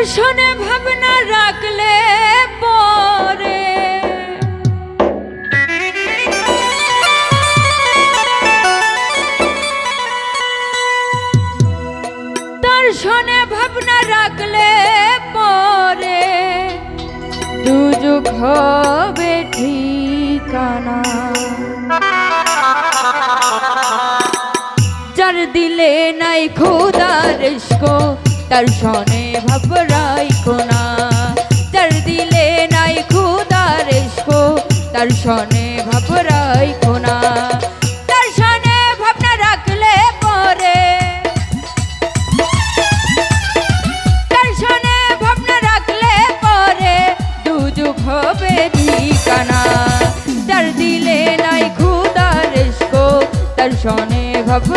দর্শনে ভাবনা রাখলে পরে দর্শনে ভাবনা রাখলে পরে দুযুগ হবে ঠিকানা। যার দিলে নাই খোদার ইশক তার শনে ভাব রাইখো না। যার দিলে নাই খোদার ইশক তার শনে ভাব রাইখো না। তার শনে ভাবনা রাখলে পরে তার শনে ভাবনা রাখলে পরে দুযুগ হবে ঠিকানা। যার দিলে নাই খোদার ইশক তার শনে ভাব